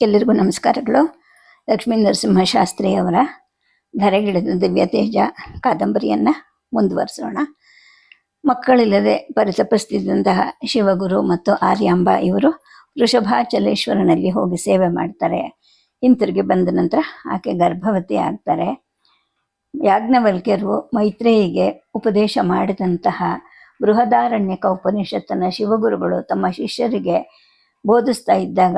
ಎಲ್ಲರಿಗೂ ನಮಸ್ಕಾರಗಳು. ಲಕ್ಷ್ಮೀ ನರಸಿಂಹಶಾಸ್ತ್ರಿಯವರ ಧರೆಗಿಳಿದ ದಿವ್ಯ ತೇಜ ಕಾದಂಬರಿಯನ್ನು ಮುಂದುವರಿಸೋಣ. ಮಕ್ಕಳಿಲ್ಲದೆ ಪರಿತಪಿಸ್ತಿದ್ದಂತಹ ಶಿವಗುರು ಮತ್ತು ಆರ್ಯಾಂಬ ಇವರು ವೃಷಭಾಚಲೇಶ್ವರನಲ್ಲಿ ಹೋಗಿ ಸೇವೆ ಮಾಡ್ತಾರೆ. ಹಿಂತಿರುಗಿ ಬಂದ ನಂತರ ಆಕೆ ಗರ್ಭವತಿ ಆಗ್ತಾರೆ. ಯಾಜ್ಞವಲ್ಕ್ಯರು ಮೈತ್ರೇಯಿಗೆ ಉಪದೇಶ ಮಾಡಿದಂತಹ ಬೃಹದಾರಣ್ಯಕ ಉಪನಿಷತ್ತನ್ನು ಶಿವಗುರುಗಳು ತಮ್ಮ ಶಿಷ್ಯರಿಗೆ ಬೋಧಿಸ್ತಾ ಇದ್ದಾಗ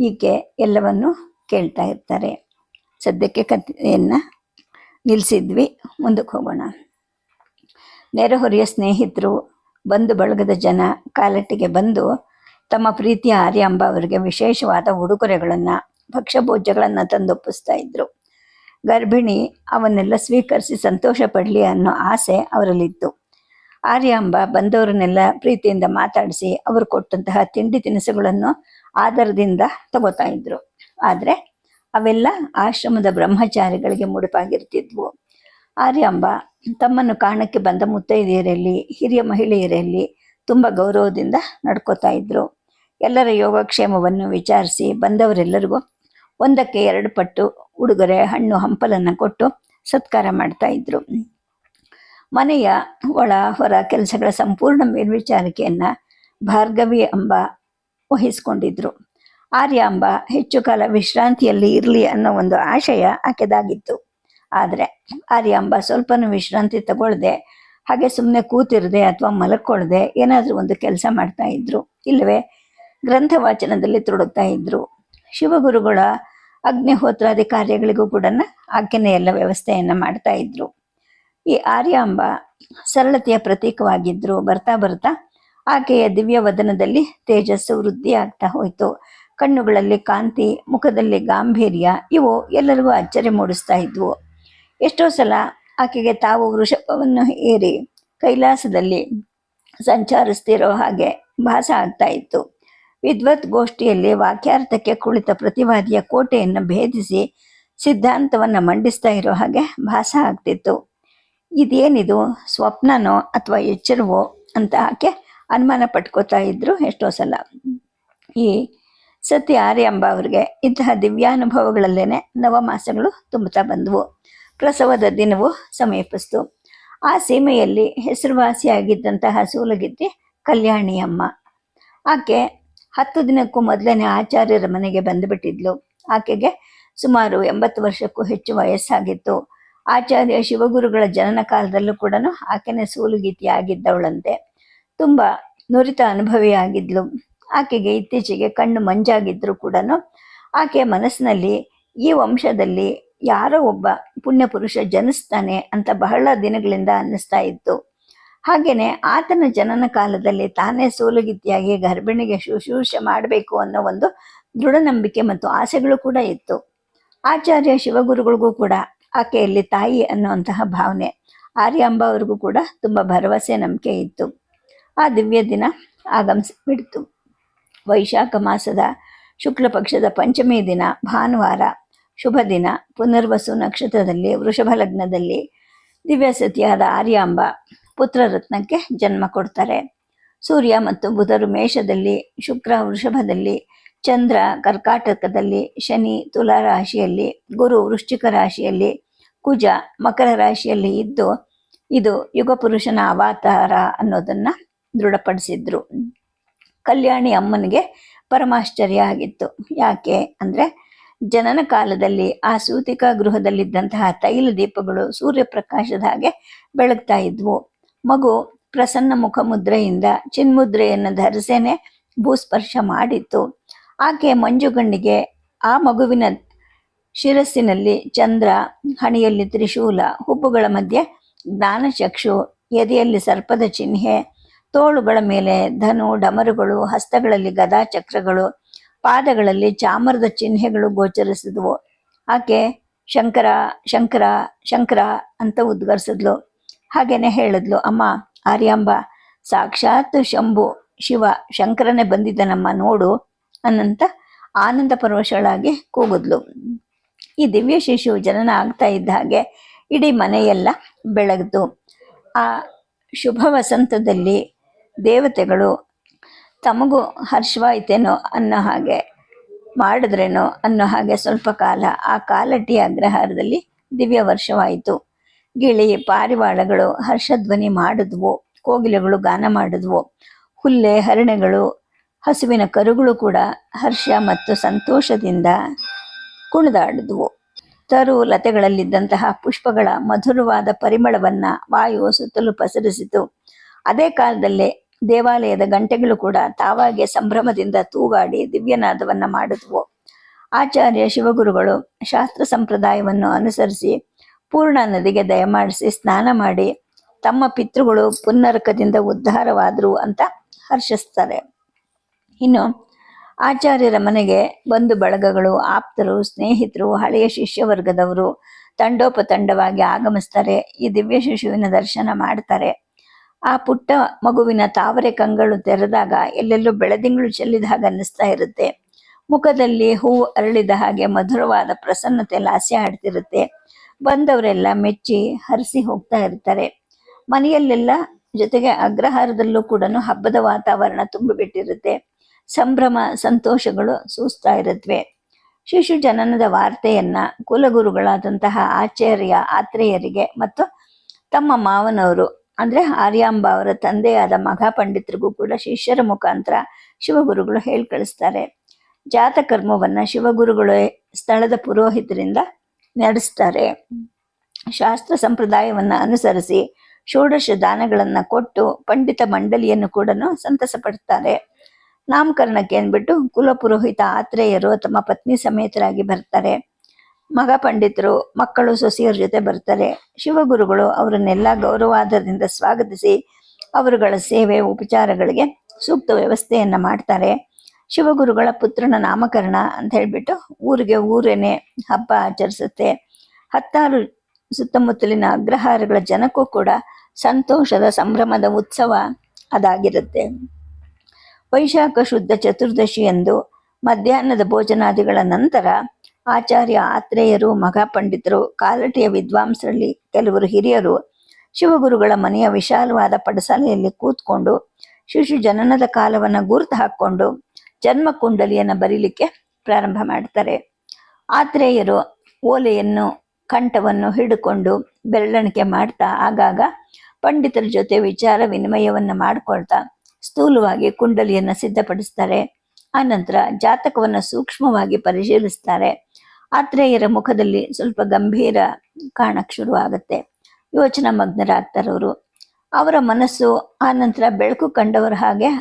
ಈಕೆ ಎಲ್ಲವನ್ನು ಕೇಳ್ತಾ ಇರ್ತಾರೆ. ಸದ್ಯಕ್ಕೆ ಕಥೆಯನ್ನು ನಿಲ್ಲಿಸಿದ್ವಿ, ಮುಂದಕ್ಕೆ ಹೋಗೋಣ. ನೆರೆಹೊರೆಯ ಸ್ನೇಹಿತರು, ಬಂಧು ಬಳಗದ ಜನ ಕಾಲಟ್ಟಿಗೆ ಬಂದು ತಮ್ಮ ಪ್ರೀತಿಯ ಆರ್ಯಾಂಬ ಅವರಿಗೆ ವಿಶೇಷವಾದ ಉಡುಗೊರೆಗಳನ್ನು, ಭಕ್ಷ್ಯಭೋಜ್ಯಗಳನ್ನು ತಂದೊಪ್ಪಿಸ್ತಾ ಇದ್ರು. ಗರ್ಭಿಣಿ ಅವನ್ನೆಲ್ಲ ಸ್ವೀಕರಿಸಿ ಸಂತೋಷ ಪಡಲಿ ಅನ್ನೋ ಆಸೆ ಅವರಲ್ಲಿತ್ತು. ಆರ್ಯಾಂಬ ಬಂದವರನ್ನೆಲ್ಲ ಪ್ರೀತಿಯಿಂದ ಮಾತಾಡಿಸಿ ಅವರು ಕೊಟ್ಟಂತಹ ತಿಂಡಿ ತಿನಿಸುಗಳನ್ನು ಆದರದಿಂದ ತಗೋತಾ ಇದ್ರು. ಆದರೆ ಅವೆಲ್ಲ ಆಶ್ರಮದ ಬ್ರಹ್ಮಚಾರಿಗಳಿಗೆ ಮುಡುಪಾಗಿರ್ತಿದ್ವು. ಆರ್ಯಾಂಬ ತಮ್ಮನ್ನು ಕಾಣಕ್ಕೆ ಬಂದ ಮುತ್ತೈದೆಯರಲ್ಲಿ, ಹಿರಿಯ ಮಹಿಳೆಯರಲ್ಲಿ ತುಂಬ ಗೌರವದಿಂದ ನಡ್ಕೋತಾ ಇದ್ರು. ಎಲ್ಲರ ಯೋಗಕ್ಷೇಮವನ್ನು ವಿಚಾರಿಸಿ ಬಂದವರೆಲ್ಲರಿಗೂ ಒಂದಕ್ಕೆ 2 ಪಟ್ಟು ಉಡುಗೊರೆ, ಹಣ್ಣು ಹಂಪಲನ್ನು ಕೊಟ್ಟು ಸತ್ಕಾರ ಮಾಡ್ತಾ ಇದ್ರು. ಮನೆಯ ಒಳ ಹೊರ ಕೆಲಸಗಳ ಸಂಪೂರ್ಣ ಮೇಲ್ವಿಚಾರಿಕೆಯನ್ನು ಭಾರ್ಗವಿ ಅಂಬ ವಹಿಸ್ಕೊಂಡಿದ್ರು. ಆರ್ಯಾಂಬ ಹೆಚ್ಚು ಕಾಲ ವಿಶ್ರಾಂತಿಯಲ್ಲಿ ಇರಲಿ ಅನ್ನೋ ಒಂದು ಆಶಯ ಆಕೆದಾಗಿತ್ತು. ಆದರೆ ಆರ್ಯಾಂಬ ಸ್ವಲ್ಪನೂ ವಿಶ್ರಾಂತಿ ತಗೊಳ್ಳದೆ, ಹಾಗೆ ಸುಮ್ಮನೆ ಕೂತಿರದೆ ಅಥವಾ ಮಲಕ್ಕೊಳ್ಳದೆ ಏನಾದರೂ ಒಂದು ಕೆಲಸ ಮಾಡ್ತಾ ಇದ್ರು, ಇಲ್ಲವೇ ಗ್ರಂಥ ವಾಚನದಲ್ಲಿ ತೊಡಗ್ತಾ ಇದ್ರು. ಶಿವಗುರುಗಳ ಅಗ್ನಿಹೋತ್ರಾದಿ ಕಾರ್ಯಗಳಿಗೂ ಕೂಡ ಆಕೆನೇ ಎಲ್ಲ ವ್ಯವಸ್ಥೆಯನ್ನು ಮಾಡ್ತಾ ಇದ್ರು. ಈ ಆರ್ಯಾಂಬ ಸರಳತೆಯ ಪ್ರತೀಕವಾಗಿದ್ರು. ಬರ್ತಾ ಬರ್ತಾ ಆಕೆಯ ದಿವ್ಯ ವದನದಲ್ಲಿ ತೇಜಸ್ಸು ವೃದ್ಧಿ ಆಗ್ತಾ ಹೋಯಿತು. ಕಣ್ಣುಗಳಲ್ಲಿ ಕಾಂತಿ, ಮುಖದಲ್ಲಿ ಗಾಂಭೀರ್ಯ, ಇವು ಎಲ್ಲರಿಗೂ ಅಚ್ಚರಿ ಮೂಡಿಸ್ತಾ ಇದ್ವು. ಎಷ್ಟೋ ಸಲ ಆಕೆಗೆ ತಾವು ವೃಷಭವನ್ನು ಏರಿ ಕೈಲಾಸದಲ್ಲಿ ಸಂಚರಿಸ್ತಿರೋ ಹಾಗೆ ಭಾಸ ಆಗ್ತಾ ಇತ್ತು. ವಿದ್ವತ್ ಗೋಷ್ಠಿಯಲ್ಲಿ ವಾಕ್ಯಾರ್ಥಕ್ಕೆ ಕುಳಿತ ಪ್ರತಿವಾದಿಯ ಕೋಟೆಯನ್ನು ಭೇದಿಸಿ ಸಿದ್ಧಾಂತವನ್ನು ಮಂಡಿಸ್ತಾ ಇರೋ ಹಾಗೆ ಭಾಸ ಆಗ್ತಿತ್ತು. ಇದೇನಿದು, ಸ್ವಪ್ನನೋ ಅಥವಾ ಎಚ್ಚರವೋ ಅಂತ ಆಕೆ ಅನುಮಾನ ಪಟ್ಕೋತಾ ಇದ್ರು ಎಷ್ಟೋ ಸಲ. ಈ ಸತಿ ಆರ್ಯಾಂಬ ಅವರಿಗೆ ಇಂತಹ ದಿವ್ಯಾನುಭವಗಳಲ್ಲೇನೆ ನವಮಾಸಗಳು ತುಂಬುತ್ತಾ ಬಂದವು. ಪ್ರಸವದ ದಿನವೂ ಸಮೀಪಿಸ್ತು. ಆ ಸೀಮೆಯಲ್ಲಿ ಹೆಸರುವಾಸಿಯಾಗಿದ್ದಂತಹ ಸೂಲಗಿತ್ತಿ ಕಲ್ಯಾಣಿ ಅಮ್ಮ. ಆಕೆ 10 ದಿನಕ್ಕೂ ಮೊದಲನೇ ಆಚಾರ್ಯರ ಮನೆಗೆ ಬಂದುಬಿಟ್ಟಿದ್ಲು. ಆಕೆಗೆ ಸುಮಾರು 80 ವರ್ಷಕ್ಕೂ ಹೆಚ್ಚು ವಯಸ್ಸಾಗಿತ್ತು. ಆಚಾರ್ಯ ಶಿವಗುರುಗಳ ಜನನ ಕಾಲದಲ್ಲೂ ಕೂಡ ಆಕೆನೇ ಸೂಲಗಿತ್ತಿಯಾಗಿದ್ದವಳಂತೆ. ತುಂಬ ನುರಿತ ಅನುಭವಿಯಾಗಿದ್ಲು. ಆಕೆಗೆ ಇತ್ತೀಚೆಗೆ ಕಣ್ಣು ಮಂಜಾಗಿದ್ದರೂ ಕೂಡ ಆಕೆಯ ಮನಸ್ಸಿನಲ್ಲಿ ಈ ವಂಶದಲ್ಲಿ ಯಾರೋ ಒಬ್ಬ ಪುಣ್ಯಪುರುಷ ಜನಿಸ್ತಾನೆ ಅಂತ ಬಹಳ ದಿನಗಳಿಂದ ಅನ್ನಿಸ್ತಾ ಇತ್ತು. ಹಾಗೆಯೇ ಆತನ ಜನನ ಕಾಲದಲ್ಲಿ ತಾನೇ ಸೂಲಗಿತ್ತಿಯಾಗಿ ಗರ್ಭಿಣಿಗೆ ಶುಶ್ರೂಷೆ ಮಾಡಬೇಕು ಅನ್ನೋ ಒಂದು ದೃಢ ನಂಬಿಕೆ ಮತ್ತು ಆಸೆಗಳು ಕೂಡ ಇತ್ತು. ಆಚಾರ್ಯ ಶಿವಗುರುಗಳಿಗೂ ಕೂಡ ಆಕೆಯಲ್ಲಿ ತಾಯಿ ಅನ್ನುವಂತಹ ಭಾವನೆ, ಆರ್ಯಾಂಬ ಅವ್ರಿಗೂ ಕೂಡ ತುಂಬ ಭರವಸೆ, ನಂಬಿಕೆ ಇತ್ತು. ಆ ದಿವ್ಯ ದಿನ ಆಗಮಿಸಿಬಿಡ್ತು. ವೈಶಾಖ ಮಾಸದ ಶುಕ್ಲ ಪಕ್ಷದ ಪಂಚಮಿ ದಿನ, ಭಾನುವಾರ, ಶುಭ ದಿನ, ಪುನರ್ವಸು ನಕ್ಷತ್ರದಲ್ಲಿ ವೃಷಭ ಲಗ್ನದಲ್ಲಿ ದಿವ್ಯಸತಿಯಾದ ಆರ್ಯಾಂಬ ಪುತ್ರರತ್ನಕ್ಕೆ ಜನ್ಮ ಕೊಡ್ತಾರೆ. ಸೂರ್ಯ ಮತ್ತು ಬುಧರು ಮೇಷದಲ್ಲಿ, ಶುಕ್ರ ವೃಷಭದಲ್ಲಿ, ಚಂದ್ರ ಕರ್ಕಾಟಕದಲ್ಲಿ, ಶನಿ ತುಲಾ ರಾಶಿಯಲ್ಲಿ, ಗುರು ವೃಶ್ಚಿಕ ರಾಶಿಯಲ್ಲಿ, ಕುಜ ಮಕರ ರಾಶಿಯಲ್ಲಿ ಇದ್ದು ಇದು ಯುಗಪುರುಷನ ಅವತಾರ ಅನ್ನೋದನ್ನು ದೃಢಪಡಿಸಿದ್ರು. ಕಲ್ಯಾಣಿ ಅಮ್ಮನಿಗೆ ಪರಮಾಶ್ಚರ್ಯ ಆಗಿತ್ತು. ಯಾಕೆ ಅಂದರೆ ಜನನ ಕಾಲದಲ್ಲಿ ಆ ಸೂತಿಕಾ ಗೃಹದಲ್ಲಿದ್ದಂತಹ ತೈಲ ದೀಪಗಳು ಸೂರ್ಯಪ್ರಕಾಶದ ಹಾಗೆ ಬೆಳಗ್ತಾ ಇದ್ವು. ಮಗು ಪ್ರಸನ್ನ ಮುಖ ಮುದ್ರೆಯಿಂದ ಚಿನ್ಮುದ್ರೆಯನ್ನು ಧರಿಸೇನೆ ಭೂಸ್ಪರ್ಶ ಮಾಡಿತ್ತು. ಆಕೆ ಮಂಜುಗಣ್ಣಿಗೆ ಆ ಮಗುವಿನ ಶಿರಸ್ಸಿನಲ್ಲಿ ಚಂದ್ರ, ಹಣೆಯಲ್ಲಿ ತ್ರಿಶೂಲ, ಹುಬ್ಬುಗಳ ಮಧ್ಯೆ ಜ್ಞಾನಚಕ್ಷು, ಎದೆಯಲ್ಲಿ ಸರ್ಪದ ಚಿಹ್ನೆ, ತೋಳುಗಳ ಮೇಲೆ ಧನು ಡಮರುಗಳು, ಹಸ್ತಗಳಲ್ಲಿ ಗದಾ ಚಕ್ರಗಳು, ಪಾದಗಳಲ್ಲಿ ಚಾಮರದ ಚಿಹ್ನೆಗಳು ಗೋಚರಿಸಿದ್ವು. ಆಕೆ ಶಂಕರ ಶಂಕರ ಶಂಕರ ಅಂತ ಉದ್ಗರಿಸಿದ್ಲು. ಹಾಗೇನೆ ಹೇಳಿದ್ಲು, ಅಮ್ಮ ಆರ್ಯಾಂಬ, ಸಾಕ್ಷಾತ್ ಶಂಭು ಶಿವ ಶಂಕರನೇ ಬಂದಿದ್ದನಮ್ಮ ನೋಡು ಅನ್ನಂತ ಆನಂದ ಪರವಶಳಾಗಿ ಕೂಗಿದ್ಲು. ಈ ದಿವ್ಯ ಶಿಶು ಜನನ ಆಗ್ತಾ ಇದ್ದ ಹಾಗೆ ಇಡೀ ಮನೆಯೆಲ್ಲ ಬೆಳಗ್ತು. ಆ ಶುಭ ವಸಂತದಲ್ಲಿ ದೇವತೆಗಳು ತಮಗೂ ಹರ್ಷವಾಯಿತೇನೋ ಅನ್ನೋ ಹಾಗೆ ಮಾಡಿದ್ರೇನೋ ಅನ್ನೋ ಹಾಗೆ ಸ್ವಲ್ಪ ಕಾಲ ಆ ಕಾಲಟಿ ಅಗ್ರಹಾರದಲ್ಲಿ ದಿವ್ಯ ವರ್ಷವಾಯಿತು. ಗಿಳಿ ಪಾರಿವಾಳಗಳು ಹರ್ಷಧ್ವನಿ ಮಾಡಿದ್ವು, ಕೋಗಿಲೆಗಳು ಗಾನ ಮಾಡಿದ್ವು, ಹುಲ್ಲೆ ಹರಿಣೆಗಳು ಹಸುವಿನ ಕರುಗಳು ಕೂಡ ಹರ್ಷ ಮತ್ತು ಸಂತೋಷದಿಂದ ಕುಣಿದಾಡಿದ್ವು. ತರು ಲತೆಗಳಲ್ಲಿದ್ದಂತಹ ಪುಷ್ಪಗಳ ಮಧುರವಾದ ಪರಿಮಳವನ್ನ ವಾಯು ಸುತ್ತಲೂ ಪಸರಿಸಿತು. ಅದೇ ಕಾಲದಲ್ಲೇ ದೇವಾಲಯದ ಗಂಟೆಗಳು ಕೂಡ ತಾವಾಗೆ ಸಂಭ್ರಮದಿಂದ ತೂಗಾಡಿ ದಿವ್ಯನಾದವನ್ನ ಮಾಡಿದ್ವು. ಆಚಾರ್ಯ ಶಿವಗುರುಗಳು ಶಾಸ್ತ್ರ ಸಂಪ್ರದಾಯವನ್ನು ಅನುಸರಿಸಿ ಪೂರ್ಣ ನದಿಗೆ ದಯಮಾಡಿಸಿ ಸ್ನಾನ ಮಾಡಿ ತಮ್ಮ ಪಿತೃಗಳು ಪುನ್ನರಕದಿಂದ ಉದ್ಧಾರವಾದರು ಅಂತ ಹರ್ಷಿಸ್ತಾರೆ. ಇನ್ನು ಆಚಾರ್ಯರ ಮನೆಗೆ ಬಂಧು ಬಳಗಗಳು, ಆಪ್ತರು, ಸ್ನೇಹಿತರು, ಹಳೆಯ ಶಿಷ್ಯ ವರ್ಗದವರು ತಂಡೋಪತಂಡವಾಗಿ ಆಗಮಿಸ್ತಾರೆ. ಈ ದಿವ್ಯ ಶಿಶುವಿನ ದರ್ಶನ ಮಾಡ್ತಾರೆ. ಆ ಪುಟ್ಟ ಮಗುವಿನ ತಾವರೆ ಕಂಗಳು ತೆರೆದಾಗ ಎಲ್ಲೆಲ್ಲೂ ಬೆಳದಿಂಗಳು ಚೆಲ್ಲಿದ ಹಾಗೆ ಅನ್ನಿಸ್ತಾ ಇರುತ್ತೆ. ಮುಖದಲ್ಲಿ ಹೂವು ಅರಳಿದ ಹಾಗೆ ಮಧುರವಾದ ಪ್ರಸನ್ನತೆ ಲಾಸ್ಯ ಆಡ್ತಿರುತ್ತೆ. ಬಂದವರೆಲ್ಲ ಮೆಚ್ಚಿ ಹರಿಸಿ ಹೋಗ್ತಾ ಇರ್ತಾರೆ. ಮನೆಯಲ್ಲೆಲ್ಲ ಜೊತೆಗೆ ಅಗ್ರಹಾರದಲ್ಲೂ ಕೂಡ ಹಬ್ಬದ ವಾತಾವರಣ ತುಂಬಿಬಿಟ್ಟಿರುತ್ತೆ. ಸಂಭ್ರಮ ಸಂತೋಷಗಳು ಸೂಸ್ತಾ ಇರುತ್ತವೆ. ಶಿಶು ಜನನದ ವಾರ್ತೆಯನ್ನ ಕುಲಗುರುಗಳಾದಂತಹ ಆತ್ರೇಯರಿಗೆ ಮತ್ತು ತಮ್ಮ ಮಾವನವರು ಅಂದ್ರೆ ಆರ್ಯಾಂಬ ಅವರ ತಂದೆಯಾದ ಮಘ ಪಂಡಿತರಿಗೂ ಕೂಡ ಶಿಷ್ಯರ ಮುಖಾಂತರ ಶಿವಗುರುಗಳು ಹೇಳಿ ಕಳಿಸ್ತಾರೆ. ಜಾತಕರ್ಮವನ್ನ ಶಿವಗುರುಗಳು ಸ್ಥಳದ ಪುರೋಹಿತರಿಂದ ನಡೆಸ್ತಾರೆ. ಶಾಸ್ತ್ರ ಸಂಪ್ರದಾಯವನ್ನ ಅನುಸರಿಸಿ ಷೋಡಶ ದಾನಗಳನ್ನ ಕೊಟ್ಟು ಪಂಡಿತ ಮಂಡಳಿಯನ್ನು ಕೂಡ ಸಂತಸ ಪಡ್ತಾರೆ. ನಾಮಕರಣಕ್ಕೆ ಅಂದ್ಬಿಟ್ಟು ಕುಲಪುರೋಹಿತ ಆತ್ರೇಯರು ತಮ್ಮ ಪತ್ನಿ ಸಮೇತರಾಗಿ ಬರ್ತಾರೆ. ಮಗ ಪಂಡಿತರು ಮಕ್ಕಳು ಸೊಸೆಯರ ಜೊತೆ ಬರ್ತಾರೆ. ಶಿವಗುರುಗಳು ಅವರನ್ನೆಲ್ಲ ಗೌರವಾದರದಿಂದ ಸ್ವಾಗತಿಸಿ ಅವರುಗಳ ಸೇವೆ ಉಪಚಾರಗಳಿಗೆ ಸೂಕ್ತ ವ್ಯವಸ್ಥೆಯನ್ನ ಮಾಡ್ತಾರೆ. ಶಿವಗುರುಗಳ ಪುತ್ರನ ನಾಮಕರಣ ಅಂತ ಹೇಳ್ಬಿಟ್ಟು ಊರೇನೆ ಹಬ್ಬ ಆಚರಿಸುತ್ತೆ. 10 ಸುತ್ತಮುತ್ತಲಿನ ಅಗ್ರಹಾರಗಳ ಜನಕ್ಕೂ ಕೂಡ ಸಂತೋಷದ ಸಂಭ್ರಮದ ಉತ್ಸವ ಅದಾಗಿರುತ್ತೆ. ವೈಶಾಖ ಶುದ್ಧ ಚತುರ್ದಶಿಯಂದು ಮಧ್ಯಾಹ್ನದ ಭೋಜನಾದಿಗಳ ನಂತರ ಆಚಾರ್ಯ ಆತ್ರೇಯರು, ಮಘ ಪಂಡಿತರು, ಕಾಲಟಿಯ ವಿದ್ವಾಂಸರಲ್ಲಿ ಕೆಲವರು ಹಿರಿಯರು ಶಿವಗುರುಗಳ ಮನೆಯ ವಿಶಾಲವಾದ ಪಡಸಾಲೆಯಲ್ಲಿ ಕೂತ್ಕೊಂಡು ಶಿಶು ಜನನದ ಕಾಲವನ್ನು ಗುರುತು ಹಾಕ್ಕೊಂಡು ಜನ್ಮ ಕುಂಡಲಿಯನ್ನು ಬರೀಲಿಕ್ಕೆ ಪ್ರಾರಂಭ ಮಾಡ್ತಾರೆ. ಆತ್ರೇಯರು ಓಲೆಯನ್ನು ಕಂಠವನ್ನು ಹಿಡ್ಕೊಂಡು ಬೆರಳಿಕೆ ಮಾಡ್ತಾ ಆಗಾಗ ಪಂಡಿತರ ಜೊತೆ ವಿಚಾರ ವಿನಿಮಯವನ್ನು ಮಾಡ್ಕೊಳ್ತಾ ಸ್ಥೂಲವಾಗಿ ಕುಂಡಲಿಯನ್ನು ಸಿದ್ಧಪಡಿಸ್ತಾರೆ. ಆನಂತರ ಜಾತಕವನ್ನು ಸೂಕ್ಷ್ಮವಾಗಿ ಪರಿಶೀಲಿಸ್ತಾರೆ. ಆತ್ರೇಯರ ಮುಖದಲ್ಲಿ ಸ್ವಲ್ಪ ಗಂಭೀರ ಕಾಣಕ್ಕೆ ಶುರುವಾಗುತ್ತೆ. ಯೋಚನಾ ಮಗ್ನರಾಗ್ತಾರವರು. ಅವರ ಮನಸ್ಸು ಆನಂತರ ಬೆಳಕು ಕಂಡವರ ಹಾಗೆ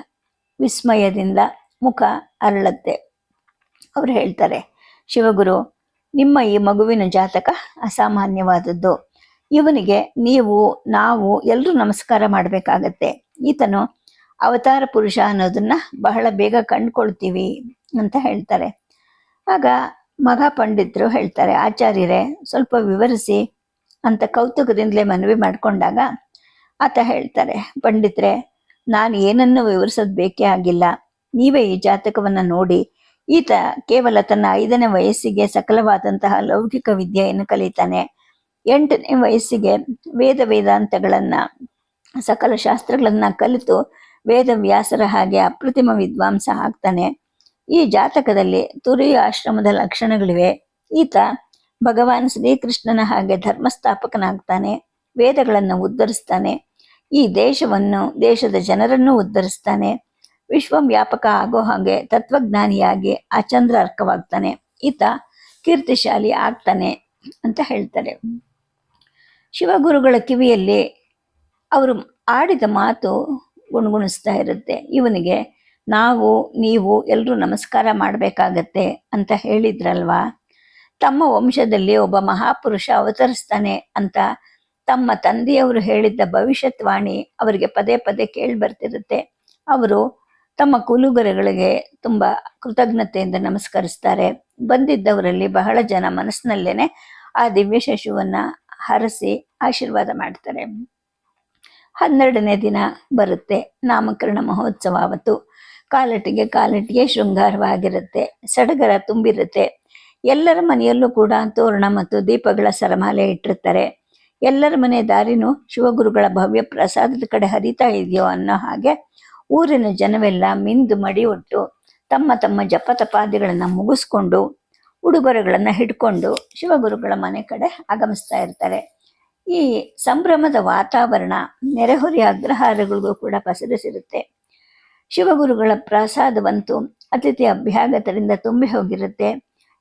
ವಿಸ್ಮಯದಿಂದ ಮುಖ ಅರಳುತ್ತೆ. ಅವರು ಹೇಳ್ತಾರೆ, ಶಿವಗುರು, ನಿಮ್ಮ ಈ ಮಗುವಿನ ಜಾತಕ ಅಸಾಮಾನ್ಯವಾದದ್ದು. ಇವನಿಗೆ ನಾವು ಎಲ್ಲರೂ ನಮಸ್ಕಾರ ಮಾಡಬೇಕಾಗತ್ತೆ. ಈತನು ಅವತಾರ ಪುರುಷ ಅನ್ನೋದನ್ನ ಬಹಳ ಬೇಗ ಕಂಡುಕೊಳ್ತೀವಿ ಅಂತ ಹೇಳ್ತಾರೆ. ಆಗ ಮಘ ಪಂಡಿತರು ಹೇಳ್ತಾರೆ, ಆಚಾರ್ಯರೇ ಸ್ವಲ್ಪ ವಿವರಿಸಿ ಅಂತ ಕೌತುಕದಿಂದಲೇ ಮನವಿ ಮಾಡಿಕೊಂಡಾಗ ಆತ ಹೇಳ್ತಾರೆ, ಪಂಡಿತರೆ, ನಾನು ಏನನ್ನು ವಿವರಿಸೋದು ಬೇಕೇ ಆಗಿಲ್ಲ. ನೀವೇ ಈ ಜಾತಕವನ್ನು ನೋಡಿ. ಈತ ಕೇವಲ ತನ್ನ 5ನೇ ವಯಸ್ಸಿಗೆ ಸಕಲವಾದಂತಹ ಲೌಕಿಕ ವಿದ್ಯೆಯನ್ನು ಕಲಿತಾನೆ. 8ನೇ ವಯಸ್ಸಿಗೆ ವೇದಾಂತಗಳನ್ನ ಸಕಲ ಶಾಸ್ತ್ರಗಳನ್ನ ಕಲಿತು ವೇದವ್ಯಾಸರ ಹಾಗೆ ಅಪ್ರತಿಮ ವಿದ್ವಾಂಸ ಆಗ್ತಾನೆ. ಈ ಜಾತಕದಲ್ಲಿ ತುರಿಯ ಆಶ್ರಮದ ಲಕ್ಷಣಗಳಿವೆ. ಈತ ಭಗವಾನ್ ಶ್ರೀಕೃಷ್ಣನ ಹಾಗೆ ಧರ್ಮಸ್ಥಾಪಕನಾಗ್ತಾನೆ, ವೇದಗಳನ್ನು ಉದ್ಧರಿಸ್ತಾನೆ, ಈ ದೇಶದ ಜನರನ್ನು ಉದ್ಧರಿಸ್ತಾನೆ, ವಿಶ್ವವ್ಯಾಪಕ ಆಗೋ ಹಾಗೆ ತತ್ವಜ್ಞಾನಿಯಾಗಿ ಅಚಂದ್ರಾರ್ಕವಾಗ್ತಾನೆ, ಈತ ಕೀರ್ತಿಶಾಲಿ ಆಗ್ತಾನೆ ಅಂತ ಹೇಳ್ತಾರೆ. ಶಿವಗುರುಗಳ ಕಿವಿಯಲ್ಲಿ ಅವರು ಆಡಿದ ಮಾತು ಗುಣಗುಣಿಸ್ತಾ ಇರುತ್ತೆ. ಇವನಿಗೆ ನೀವು ಎಲ್ಲರೂ ನಮಸ್ಕಾರ ಮಾಡಬೇಕಾಗತ್ತೆ ಅಂತ ಹೇಳಿದ್ರಲ್ವಾ, ತಮ್ಮ ವಂಶದಲ್ಲಿ ಒಬ್ಬ ಮಹಾಪುರುಷ ಅವತರಿಸ್ತಾನೆ ಅಂತ ತಮ್ಮ ತಂದೆಯವರು ಹೇಳಿದ್ದ ಭವಿಷ್ಯತ್ವಾಣಿ ಅವರಿಗೆ ಪದೇ ಪದೇ ಕೇಳಿ ಬರ್ತಿರುತ್ತೆ. ಅವರು ತಮ್ಮ ಕುಲುಗುರುಗಳಿಗೆ ತುಂಬ ಕೃತಜ್ಞತೆಯಿಂದ ನಮಸ್ಕರಿಸ್ತಾರೆ. ಬಂದಿದ್ದವರಲ್ಲಿ ಬಹಳ ಜನ ಮನಸ್ಸಿನಲ್ಲೇನೆ ಆ ದಿವ್ಯ ಶಿಶುವನ್ನ ಹರಸಿ ಆಶೀರ್ವಾದ ಮಾಡ್ತಾರೆ. 12ನೇ ದಿನ ಬರುತ್ತೆ ನಾಮಕರಣ ಮಹೋತ್ಸವ. ಅವತ್ತು ಕಾಲಟಿಗೆ ಶೃಂಗಾರವಾಗಿರುತ್ತೆ, ಸಡಗರ ತುಂಬಿರುತ್ತೆ. ಎಲ್ಲರ ಮನೆಯಲ್ಲೂ ಕೂಡ ತೋರಣ ಮತ್ತು ದೀಪಗಳ ಸರಮಾಲೆ ಇಟ್ಟಿರ್ತಾರೆ. ಎಲ್ಲರ ಮನೆ ದಾರಿನೂ ಶಿವಗುರುಗಳ ಭವ್ಯ ಪ್ರಸಾದದ ಕಡೆ ಹರಿತಾ ಇದೆಯೋ ಅನ್ನೋ ಹಾಗೆ ಊರಿನ ಜನವೆಲ್ಲ ಮಿಂದು ಮಡಿ ಒಟ್ಟು ತಮ್ಮ ತಮ್ಮ ಜಪತಪಾದಿಗಳನ್ನು ಮುಗಿಸ್ಕೊಂಡು ಉಡುಗೊರೆಗಳನ್ನು ಹಿಡ್ಕೊಂಡು ಶಿವಗುರುಗಳ ಮನೆ ಕಡೆ ಆಗಮಿಸ್ತಾ ಇರ್ತಾರೆ. ಈ ಸಂಭ್ರಮದ ವಾತಾವರಣ ನೆರೆಹೊರೆಯ ಅಗ್ರಹಾರಗಳಿಗೂ ಕೂಡ ಪಸರಿಸಿರುತ್ತೆ. ಶಿವಗುರುಗಳ ಪ್ರಸಾದವಂತೂ ಅತಿಥಿ ಅಭ್ಯಾಗತರಿಂದ ತುಂಬಿ ಹೋಗಿರುತ್ತೆ.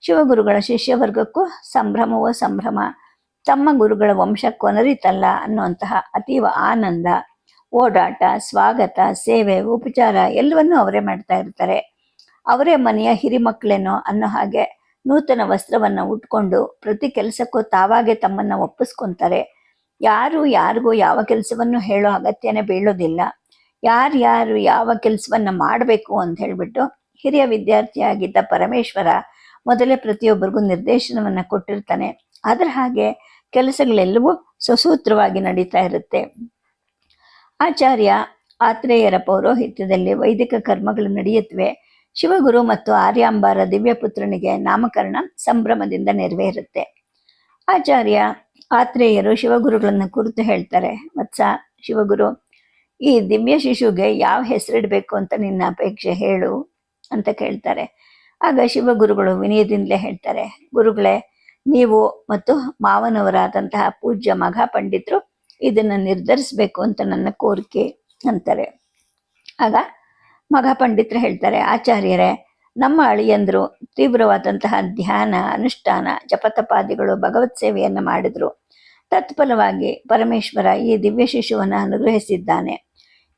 ಶಿವಗುರುಗಳ ಶಿಷ್ಯವರ್ಗಕ್ಕೂ ಸಂಭ್ರಮವೋ ಸಂಭ್ರಮ. ತಮ್ಮ ಗುರುಗಳ ವಂಶ ಕೊನರಿತಲ್ಲ ಅನ್ನುವಂತಹ ಅತೀವ ಆನಂದ, ಓಡಾಟ, ಸ್ವಾಗತ, ಸೇವೆ, ಉಪಚಾರ ಎಲ್ಲವನ್ನೂ ಅವರೇ ಮಾಡ್ತಾ ಇರ್ತಾರೆ. ಅವರೇ ಮನೆಯ ಹಿರಿಮಕ್ಕಳೇನೋ ಅನ್ನೋ ಹಾಗೆ ನೂತನ ವಸ್ತ್ರವನ್ನು ಉಟ್ಕೊಂಡು ಪ್ರತಿ ಕೆಲಸಕ್ಕೂ ತಾವಾಗೆ ತಮ್ಮನ್ನು ಒಪ್ಪಿಸ್ಕೊತಾರೆ. ಯಾರು ಯಾರಿಗೂ ಯಾವ ಕೆಲಸವನ್ನು ಹೇಳೋ ಅಗತ್ಯನೇ ಬೀಳೋದಿಲ್ಲ. ಯಾರ್ಯಾರು ಯಾವ ಕೆಲಸವನ್ನು ಮಾಡಬೇಕು ಅಂತ ಹೇಳಿಬಿಟ್ಟು ಹಿರಿಯ ವಿದ್ಯಾರ್ಥಿಯಾಗಿದ್ದ ಪರಮೇಶ್ವರ ಮೊದಲೇ ಪ್ರತಿಯೊಬ್ಬರಿಗೂ ನಿರ್ದೇಶನವನ್ನು ಕೊಟ್ಟಿರ್ತಾನೆ. ಅದರ ಹಾಗೆ ಕೆಲಸಗಳೆಲ್ಲವೂ ಸುಸೂತ್ರವಾಗಿ ನಡೀತಾ ಇರುತ್ತೆ. ಆಚಾರ್ಯ ಆತ್ರೇಯರ ಪೌರೋಹಿತ್ಯದಲ್ಲಿ ವೈದಿಕ ಕರ್ಮಗಳು ನಡೆಯುತ್ತವೆ. ಶಿವಗುರು ಮತ್ತು ಆರ್ಯಾಂಬಾರ ದಿವ್ಯಪುತ್ರನಿಗೆ ನಾಮಕರಣ ಸಂಭ್ರಮದಿಂದ ನೆರವೇರುತ್ತೆ. ಆಚಾರ್ಯ ಆತ್ರೇಯರು ಶಿವಗುರುಗಳನ್ನು ಕುರಿತು ಹೇಳ್ತಾರೆ, ವತ್ಸ ಶಿವಗುರು, ಈ ದಿವ್ಯ ಶಿಶುಗೆ ಯಾವ ಹೆಸರಿಡಬೇಕು ಅಂತ ನಿನ್ನ ಅಪೇಕ್ಷೆ ಹೇಳು ಅಂತ ಕೇಳ್ತಾರೆ. ಆಗ ಶಿವಗುರುಗಳು ವಿನಯದಿಂದಲೇ ಹೇಳ್ತಾರೆ, ಗುರುಗಳೇ, ನೀವು ಮತ್ತು ಮಾವನವರಾದಂತಹ ಪೂಜ್ಯ ಮಘ ಪಂಡಿತರು ಇದನ್ನು ನಿರ್ಧರಿಸಬೇಕು ಅಂತ ನನ್ನ ಕೋರಿಕೆ ಅಂತಾರೆ. ಆಗ ಮಘ ಪಂಡಿತರು ಹೇಳ್ತಾರೆ, ಆಚಾರ್ಯರೇ, ನಮ್ಮ ಅಳಿಯಂದರು ತೀವ್ರವಾದಂತಹ ಧ್ಯಾನ, ಅನುಷ್ಠಾನ, ಜಪತಪಾದಿಗಳು, ಭಗವತ್ ಸೇವೆಯನ್ನು ಮಾಡಿದ್ರು. ತತ್ಫಲವಾಗಿ ಪರಮೇಶ್ವರ ಈ ದಿವ್ಯ ಶಿಶುವನ್ನು ಅನುಗ್ರಹಿಸಿದ್ದಾನೆ.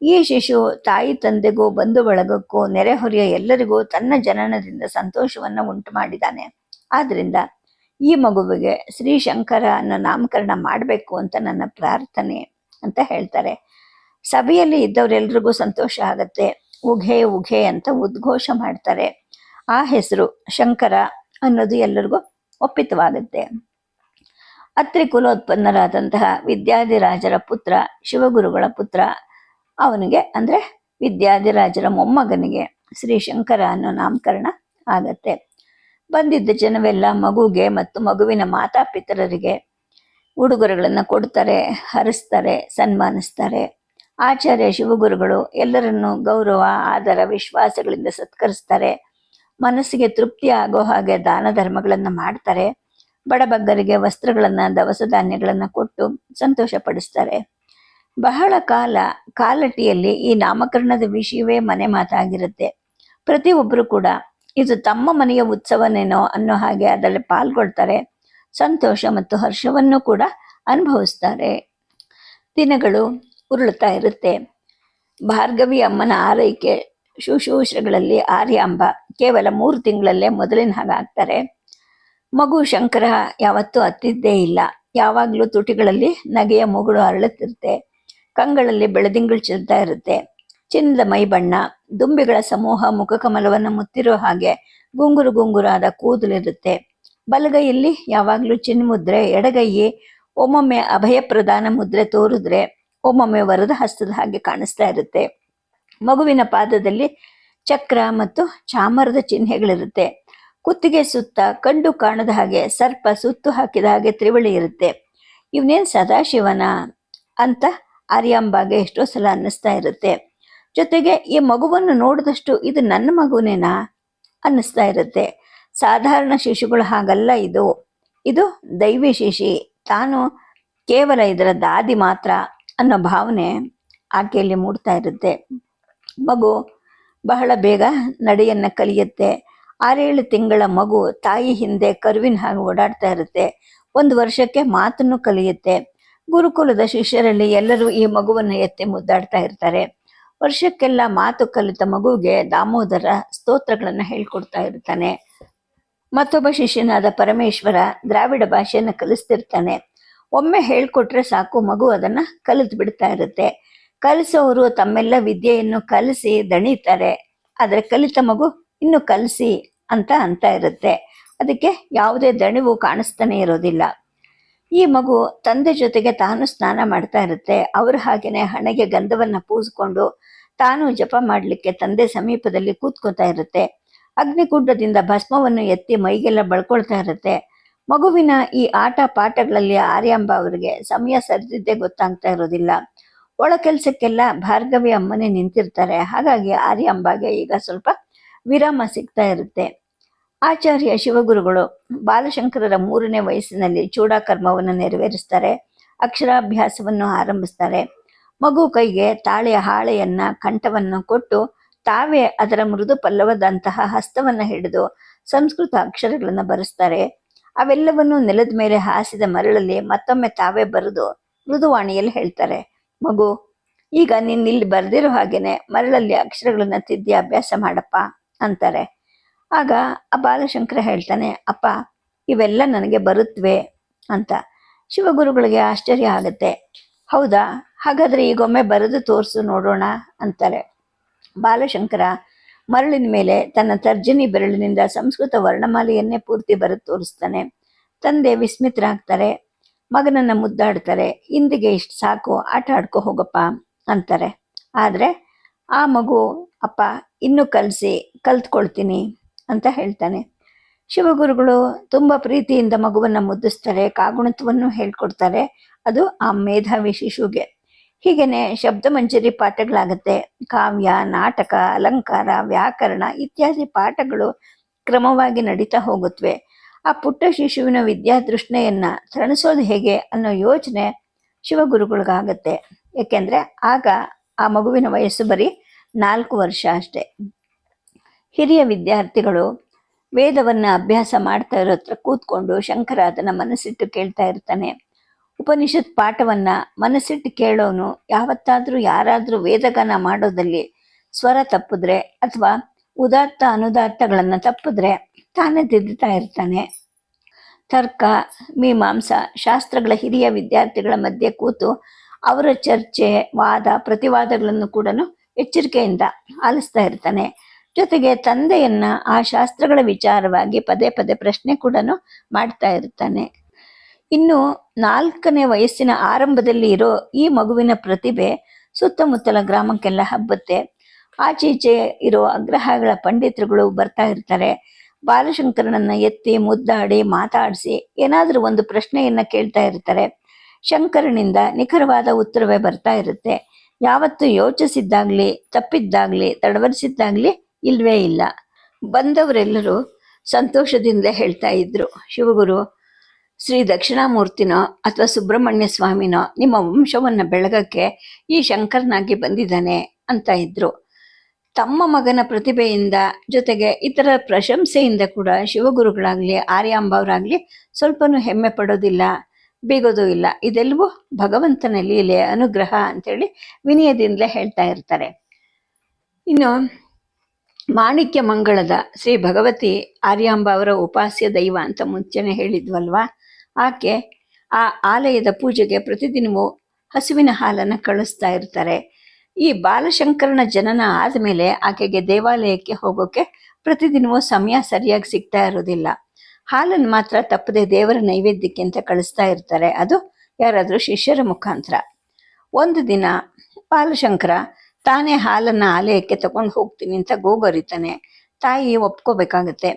ಈ ಶಿಶು ತಾಯಿ ತಂದೆಗೂ ಬಂಧು ಬಳಗಕ್ಕೂ ನೆರೆಹೊರೆಯ ಎಲ್ಲರಿಗೂ ತನ್ನ ಜನನದಿಂದ ಸಂತೋಷವನ್ನು ಉಂಟು ಮಾಡಿದ್ದಾನೆ. ಆದ್ದರಿಂದ ಈ ಮಗುವಿಗೆ ಶ್ರೀಶಂಕರ ಅನ್ನೋ ನಾಮಕರಣ ಮಾಡಬೇಕು ಅಂತ ನನ್ನ ಪ್ರಾರ್ಥನೆ ಅಂತ ಹೇಳ್ತಾರೆ. ಸಭೆಯಲ್ಲಿ ಇದ್ದವರೆಲ್ರಿಗೂ ಸಂತೋಷ ಆಗತ್ತೆ. ಉಘೆ ಉಘೆ ಅಂತ ಉದ್ಘೋಷ ಮಾಡ್ತಾರೆ. ಆ ಹೆಸರು ಶಂಕರ ಅನ್ನೋದು ಎಲ್ಲರಿಗೂ ಒಪ್ಪಿತವಾಗುತ್ತೆ. ಅತ್ರಿ ಕುಲೋತ್ಪನ್ನರಾದಂತಹ ವಿದ್ಯಾಧಿರಾಜರ ಪುತ್ರ ಶಿವಗುರುಗಳ ಪುತ್ರ, ಅವನಿಗೆ ಅಂದರೆ ವಿದ್ಯಾಧಿರಾಜರ ಮೊಮ್ಮಗನಿಗೆ ಶ್ರೀಶಂಕರ ಅನ್ನೋ ನಾಮಕರಣ ಆಗತ್ತೆ. ಬಂದಿದ್ದ ಜನವೆಲ್ಲ ಮಗುಗೆ ಮತ್ತು ಮಗುವಿನ ಮಾತಾಪಿತರರಿಗೆ ಉಡುಗೊರೆಗಳನ್ನು ಕೊಡ್ತಾರೆ, ಹರಿಸ್ತಾರೆ, ಸನ್ಮಾನಿಸ್ತಾರೆ. ಆಚಾರ್ಯ ಶಿವಗುರುಗಳು ಎಲ್ಲರನ್ನೂ ಗೌರವ, ಆದರ, ವಿಶ್ವಾಸಗಳಿಂದ ಸತ್ಕರಿಸ್ತಾರೆ. ಮನಸ್ಸಿಗೆ ತೃಪ್ತಿ ಆಗೋ ಹಾಗೆ ದಾನ ಧರ್ಮಗಳನ್ನು ಮಾಡ್ತಾರೆ. ಬಡಬಗ್ಗರಿಗೆ ವಸ್ತ್ರಗಳನ್ನು, ದವಸ ಧಾನ್ಯಗಳನ್ನು ಕೊಟ್ಟು ಸಂತೋಷಪಡಿಸ್ತಾರೆ. ಬಹಳ ಕಾಲ ಕಾಲಟಿಯಲ್ಲಿ ಈ ನಾಮಕರಣದ ವಿಷಯವೇ ಮನೆ ಮಾತಾಗಿರುತ್ತೆ. ಪ್ರತಿಯೊಬ್ಬರು ಕೂಡ ಇದು ತಮ್ಮ ಮನೆಯ ಉತ್ಸವನೇನೋ ಅನ್ನೋ ಹಾಗೆ ಅದರಲ್ಲಿ ಪಾಲ್ಗೊಳ್ತಾರೆ. ಸಂತೋಷ ಮತ್ತು ಹರ್ಷವನ್ನು ಕೂಡ ಅನುಭವಿಸ್ತಾರೆ. ದಿನಗಳು ಉರುಳುತ್ತಾ ಇರುತ್ತೆ. ಭಾರ್ಗವಿ ಅಮ್ಮನ ಆರೈಕೆ ಶುಶ್ರೂಷೆಗಳಲ್ಲಿ ಆರ್ಯಾಂಬ ಕೇವಲ 3 ತಿಂಗಳಲ್ಲೇ ಮೊದಲಿನ ಹಾಗಾಗ್ತಾರೆ. ಮಗು ಶಂಕರ ಯಾವತ್ತೂ ಅತ್ತಿದ್ದೇ ಇಲ್ಲ. ಯಾವಾಗಲೂ ತುಟಿಗಳಲ್ಲಿ ನಗೆಯ ಮುಗುಳು ಅರಳುತ್ತಿರುತ್ತೆ. ಕಂಗಳಲ್ಲಿ ಬೆಳದಿಂಗಳು ಚೆಲ್ತಾ ಇರುತ್ತೆ. ಚಿನ್ನದ ಮೈ ಬಣ್ಣ, ದುಂಬಿಗಳ ಸಮೂಹ ಮುಖಕಮಲವನ್ನು ಮುತ್ತಿರೋ ಹಾಗೆ ಗುಂಗುರು ಗುಂಗುರಾದ ಕೂದಲಿರುತ್ತೆ. ಬಲಗೈಯಲ್ಲಿ ಯಾವಾಗಲೂ ಚಿನ್ಮುದ್ರೆ, ಎಡಗೈಯಿ ಒಮ್ಮೊಮ್ಮೆ ಅಭಯ ಪ್ರದಾನ ಮುದ್ರೆ ತೋರಿದ್ರೆ ಒಮ್ಮೊಮ್ಮೆ ವರದ ಹಸ್ತದ ಹಾಗೆ ಕಾಣಿಸ್ತಾ ಇರುತ್ತೆ. ಮಗುವಿನ ಪಾದದಲ್ಲಿ ಚಕ್ರ ಮತ್ತು ಚಾಮರದ ಚಿಹ್ನೆಗಳಿರುತ್ತೆ. ಕುತ್ತಿಗೆ ಸುತ್ತ ಕಂಡು ಕಾಣದ ಹಾಗೆ ಸರ್ಪ ಸುತ್ತು ಹಾಕಿದ ಹಾಗೆ ತ್ರಿವಳಿ ಇರುತ್ತೆ. ಇವನೇನು ಸದಾಶಿವನ ಅಂತ ಆರ್ಯಾಂಬಾಗೆ ಎಷ್ಟೋ ಸಲ ಅನ್ನಿಸ್ತಾ ಇರುತ್ತೆ. ಜೊತೆಗೆ ಈ ಮಗುವನ್ನು ನೋಡಿದಷ್ಟು ಇದು ನನ್ನ ಮಗುನೇನಾ ಅನ್ನಿಸ್ತಾ ಇರುತ್ತೆ. ಸಾಧಾರಣ ಶಿಶುಗಳು ಹಾಗಲ್ಲ, ಇದು ದೈವಿ ಶಿಶಿ, ತಾನು ಕೇವಲ ಇದರ ದಾದಿ ಮಾತ್ರ ಅನ್ನೋ ಭಾವನೆ ಆಕೆಯಲ್ಲಿ ಮೂಡ್ತಾ ಇರುತ್ತೆ. ಮಗು ಬಹಳ ಬೇಗ ನಡೆಯನ್ನು ಕಲಿಯುತ್ತೆ. 6-7 ತಿಂಗಳ ಮಗು ತಾಯಿ ಹಿಂದೆ ಕರುವಿನ ಹಾಗೆ ಓಡಾಡ್ತಾ ಇರುತ್ತೆ. 1 ವರ್ಷಕ್ಕೆ ಮಾತನ್ನು ಕಲಿಯುತ್ತೆ. ಗುರುಕುಲದ ಶಿಷ್ಯರಲ್ಲಿ ಎಲ್ಲರೂ ಈ ಮಗುವನ್ನು ಎತ್ತಿ ಮುದ್ದಾಡ್ತಾ ಇರ್ತಾರೆ. ವರ್ಷಕ್ಕೆಲ್ಲ ಮಾತು ಕಲಿತ ಮಗುವಿಗೆ ದಾಮೋದರ ಸ್ತೋತ್ರಗಳನ್ನು ಹೇಳ್ಕೊಡ್ತಾ ಇರ್ತಾನೆ. ಮತ್ತೊಬ್ಬ ಶಿಷ್ಯನಾದ ಪರಮೇಶ್ವರ ದ್ರಾವಿಡ ಭಾಷೆಯನ್ನು ಕಲಿಸ್ತಿರ್ತಾನೆ. ಒಮ್ಮೆ ಹೇಳ್ಕೊಟ್ರೆ ಸಾಕು, ಮಗು ಅದನ್ನು ಕಲಿತು ಬಿಡ್ತಾ ಇರುತ್ತೆ. ಕಲಿಸೋರು ತಮ್ಮೆಲ್ಲ ವಿದ್ಯೆಯನ್ನು ಕಲಿಸಿ ದಣಿತಾರೆ. ಆದರೆ ಕಲಿತ ಮಗು ಇನ್ನು ಕಲಿಸಿ ಅಂತ ಇರುತ್ತೆ. ಅದಕ್ಕೆ ಯಾವುದೇ ದಣಿವು ಕಾಣಿಸ್ತಾನೆ ಇರೋದಿಲ್ಲ. ಈ ಮಗು ತಂದೆ ಜೊತೆಗೆ ತಾನು ಸ್ನಾನ ಮಾಡ್ತಾ ಇರುತ್ತೆ. ಅವರು ಹಾಗೆಯೇ ಹಣೆಗೆ ಗಂಧವನ್ನು ಪೂಜಿಕೊಂಡು ತಾನು ಜಪ ಮಾಡಲಿಕ್ಕೆ ತಂದೆ ಸಮೀಪದಲ್ಲಿ ಕೂತ್ಕೋತಾ ಇರುತ್ತೆ. ಅಗ್ನಿಕುಂಡದಿಂದ ಭಸ್ಮವನ್ನು ಎತ್ತಿ ಮೈಗೆಲ್ಲ ಬಳ್ಕೊಳ್ತಾ ಇರುತ್ತೆ. ಮಗುವಿನ ಈ ಆಟ ಪಾಠಗಳಲ್ಲಿ ಆರ್ಯಾಂಬ ಅವರಿಗೆ ಸಮಯ ಸರಿದಿದ್ದೇ ಗೊತ್ತಾಗ್ತಾ ಇರೋದಿಲ್ಲ. ಒಳ ಕೆಲಸಕ್ಕೆಲ್ಲ ಭಾರ್ಗವಿ ಅಮ್ಮನೇ ನಿಂತಿರ್ತಾರೆ. ಹಾಗಾಗಿ ಆರ್ಯಾಂಬಾಗೆ ಈಗ ಸ್ವಲ್ಪ ವಿರಾಮ ಸಿಗ್ತಾ ಇರುತ್ತೆ. ಆಚಾರ್ಯ ಶಿವಗುರುಗಳು ಬಾಲಶಂಕರರ 3ನೇ ವಯಸ್ಸಿನಲ್ಲಿ ಚೂಡಾಕರ್ಮವನ್ನು ನೆರವೇರಿಸ್ತಾರೆ. ಅಕ್ಷರಾಭ್ಯಾಸವನ್ನು ಆರಂಭಿಸ್ತಾರೆ. ಮಗು ಕೈಗೆ ತಾಳೆಯ ಹಾಳೆಯನ್ನ ಕಂಠವನ್ನು ಕೊಟ್ಟು ತಾವೇ ಅದರ ಮೃದು ಪಲ್ಲವದಂತಹ ಹಸ್ತವನ್ನು ಹಿಡಿದು ಸಂಸ್ಕೃತ ಅಕ್ಷರಗಳನ್ನು ಬರೆಸ್ತಾರೆ. ಅವೆಲ್ಲವನ್ನು ನೆಲದ ಮೇಲೆ ಹಾಸಿದ ಮರಳಲ್ಲಿ ಮತ್ತೊಮ್ಮೆ ತಾವೇ ಬರೆದು ಮೃದುವಾಣಿಯಲ್ಲಿ ಹೇಳ್ತಾರೆ, ಮಗು ಈಗ ನೀನು ಇಲ್ಲಿ ಬರೆದಿರೋ ಹಾಗೇನೆ ಮರಳಲ್ಲಿ ಅಕ್ಷರಗಳನ್ನ ತಿದ್ದಿ ಅಭ್ಯಾಸ ಮಾಡಪ್ಪ ಅಂತಾರೆ. ಆಗ ಆ ಬಾಲಶಂಕರ ಹೇಳ್ತಾನೆ, ಅಪ್ಪ ಇವೆಲ್ಲ ನನಗೆ ಬರುತ್ತವೆ ಅಂತ. ಶಿವಗುರುಗಳಿಗೆ ಆಶ್ಚರ್ಯ ಆಗುತ್ತೆ. ಹೌದಾ, ಹಾಗಾದ್ರೆ ಈಗೊಮ್ಮೆ ಬರೆದು ತೋರಿಸು ನೋಡೋಣ ಅಂತಾರೆ. ಬಾಲಶಂಕರ ಮರಳಿನ ಮೇಲೆ ತನ್ನ ತರ್ಜನಿ ಬೆರಳಿನಿಂದ ಸಂಸ್ಕೃತ ವರ್ಣಮಾಲೆಯನ್ನೇ ಪೂರ್ತಿ ಬರೆದು ತೋರಿಸ್ತಾನೆ. ತಂದೆ ವಿಸ್ಮಿತರಾಗ್ತಾರೆ. ಮಗನನ್ನ ಮುದ್ದಾಡ್ತಾರೆ. ಇಂದಿಗೆ ಇಷ್ಟು ಸಾಕು, ಆಟ ಆಡ್ಕೊ ಹೋಗಪ್ಪ ಅಂತಾರೆ. ಆದರೆ ಆ ಮಗು, ಅಪ್ಪ ಇನ್ನೂ ಕಲ್ತ್ಕೊಳ್ತೀನಿ ಅಂತ ಹೇಳ್ತಾನೆ. ಶಿವಗುರುಗಳು ತುಂಬ ಪ್ರೀತಿಯಿಂದ ಮಗುವನ್ನ ಮುದ್ದಿಸ್ತಾರೆ. ಕಾಗುಣಿತವನ್ನು ಹೇಳ್ಕೊಡ್ತಾರೆ. ಅದು ಆ ಮೇಧಾವಿ ಶಿಶುಗೆ. ಹೀಗೇನೆ ಶಬ್ದಮಂಜರಿ ಪಾಠಗಳಾಗತ್ತೆ. ಕಾವ್ಯ, ನಾಟಕ, ಅಲಂಕಾರ, ವ್ಯಾಕರಣ ಇತ್ಯಾದಿ ಪಾಠಗಳು ಕ್ರಮವಾಗಿ ನಡೀತಾ ಹೋಗುತ್ತವೆ. ಆ ಪುಟ್ಟ ಶಿಶುವಿನ ವಿದ್ಯಾದೃಷ್ಣೆಯನ್ನ ತಣಿಸೋದು ಹೇಗೆ ಅನ್ನೋ ಯೋಚನೆ ಶಿವಗುರುಗಳಿಗಾಗತ್ತೆ. ಏಕೆಂದ್ರೆ ಆಗ ಆ ಮಗುವಿನ ವಯಸ್ಸು ಬರೀ 4 ವರ್ಷ ಅಷ್ಟೆ. ಹಿರಿಯ ವಿದ್ಯಾರ್ಥಿಗಳು ವೇದವನ್ನ ಅಭ್ಯಾಸ ಮಾಡ್ತಾ ಇರೋ ಹತ್ರ ಕೂತ್ಕೊಂಡು ಶಂಕರ ಅದನ್ನ ಮನಸ್ಸಿಟ್ಟು ಕೇಳ್ತಾ ಇರ್ತಾನೆ. ಉಪನಿಷತ್ ಪಾಠವನ್ನ ಮನಸ್ಸಿಟ್ಟು ಕೇಳೋನು ಯಾವತ್ತಾದ್ರೂ ಯಾರಾದ್ರೂ ವೇದಗಾನ ಮಾಡೋದಲ್ಲಿ ಸ್ವರ ತಪ್ಪಿದ್ರೆ ಅಥವಾ ಉದಾತ್ತ ಅನುದಾತ್ತಗಳನ್ನ ತಪ್ಪಿದ್ರೆ ತಾನೇ ತಿದ್ದುತ್ತಾ ಇರ್ತಾನೆ. ತರ್ಕ, ಮೀಮಾಂಸಾ ಶಾಸ್ತ್ರಗಳ ಹಿರಿಯ ವಿದ್ಯಾರ್ಥಿಗಳ ಮಧ್ಯೆ ಕೂತು ಅವರ ಚರ್ಚೆ, ವಾದ, ಪ್ರತಿವಾದಗಳನ್ನು ಕೂಡ ಎಚ್ಚರಿಕೆಯಿಂದ ಆಲಿಸ್ತಾ ಇರ್ತಾನೆ. ಜೊತೆಗೆ ತಂದೆಯನ್ನ ಆ ಶಾಸ್ತ್ರಗಳ ವಿಚಾರವಾಗಿ ಪದೇ ಪದೇ ಪ್ರಶ್ನೆ ಕೂಡ ಮಾಡ್ತಾ ಇರ್ತಾನೆ. ಇನ್ನು 4ನೇ ವಯಸ್ಸಿನ ಆರಂಭದಲ್ಲಿ ಇರೋ ಈ ಮಗುವಿನ ಪ್ರತಿಭೆ ಸುತ್ತಮುತ್ತಲ ಗ್ರಾಮಕ್ಕೆಲ್ಲ ಹಬ್ಬತ್ತೆ. ಆಚೀಚೆ ಇರೋ ಅಗ್ರಹಾಗಳ ಪಂಡಿತರುಗಳು ಬರ್ತಾ ಇರ್ತಾರೆ. ಬಾಲಶಂಕರನನ್ನ ಎತ್ತಿ ಮುದ್ದಾಡಿ ಮಾತಾಡಿಸಿ ಏನಾದರೂ ಒಂದು ಪ್ರಶ್ನೆಯನ್ನ ಕೇಳ್ತಾ ಇರ್ತಾರೆ. ಶಂಕರನಿಂದ ನಿಖರವಾದ ಉತ್ತರವೇ ಬರ್ತಾ ಇರುತ್ತೆ. ಯಾವತ್ತು ಯೋಚಿಸಿದ್ದಾಗ್ಲಿ, ತಪ್ಪಿದ್ದಾಗ್ಲಿ, ತಡವರಿಸಿದ್ದಾಗ್ಲಿ ಇಲ್ವೇ ಇಲ್ಲ. ಬಂದವರೆಲ್ಲರೂ ಸಂತೋಷದಿಂದಲೇ ಹೇಳ್ತಾ ಇದ್ರು, ಶಿವಗುರು ಶ್ರೀ ದಕ್ಷಿಣಾಮೂರ್ತಿನೋ ಅಥವಾ ಸುಬ್ರಹ್ಮಣ್ಯ ಸ್ವಾಮಿನೋ ನಿಮ್ಮ ವಂಶವನ್ನ ಬೆಳಗಕ್ಕೆ ಈ ಶಂಕರನಾಗಿ ಬಂದಿದ್ದಾನೆ ಅಂತ ಇದ್ರು. ತಮ್ಮ ಮಗನ ಪ್ರತಿಭೆಯಿಂದ ಜೊತೆಗೆ ಇತರ ಪ್ರಶಂಸೆಯಿಂದ ಕೂಡ ಶಿವಗುರುಗಳಾಗ್ಲಿ ಆರ್ಯಾಂಬ ಅವರಾಗ್ಲಿ ಸ್ವಲ್ಪನೂ ಹೆಮ್ಮೆ ಪಡೋದಿಲ್ಲ, ಬೀಗೋದು ಇಲ್ಲ. ಇದೆಲ್ಲವೂ ಭಗವಂತನ ಲೀಲೆ, ಅನುಗ್ರಹ ಅಂತೇಳಿ ವಿನಯದಿಂದಲೇ ಹೇಳ್ತಾ ಇರ್ತಾರೆ. ಇನ್ನು ಮಾಣಿಕ್ಯ ಮಂಗಳದ ಶ್ರೀ ಭಗವತಿ ಆರ್ಯಾಂಬ ಅವರ ಉಪಾಸ್ಯ ದೈವ ಅಂತ ಮುಂಚೆನೆ ಹೇಳಿದ್ವಲ್ವಾ, ಆಕೆ ಆ ಆಲಯದ ಪೂಜೆಗೆ ಪ್ರತಿದಿನವೂ ಹಸುವಿನ ಹಾಲನ್ನು ಕಳಿಸ್ತಾ ಇರ್ತಾರೆ. ಈ ಬಾಲಶಂಕರನ ಜನನ ಆದಮೇಲೆ ಆಕೆಗೆ ದೇವಾಲಯಕ್ಕೆ ಹೋಗೋಕೆ ಪ್ರತಿದಿನವೂ ಸಮಯ ಸರಿಯಾಗಿ ಸಿಗ್ತಾ ಇರೋದಿಲ್ಲ. ಹಾಲನ್ನು ಮಾತ್ರ ತಪ್ಪದೆ ದೇವರ ನೈವೇದ್ಯಕ್ಕೆ ಅಂತ ಕಳಿಸ್ತಾ ಇರ್ತಾರೆ. ಅದು ಯಾರಾದರೂ ಶಿಷ್ಯರ ಮುಖಾಂತರ. ಒಂದು ದಿನ ಬಾಲಶಂಕರ ತಾನೇ ಹಾಲನ್ನು ಆಲಯಕ್ಕೆ ತಗೊಂಡು ಹೋಗ್ತೀನಿ ಅಂತ ಗೋಗರಿತಾನೆ. ತಾಯಿ ಒಪ್ಕೋಬೇಕಾಗತ್ತೆ.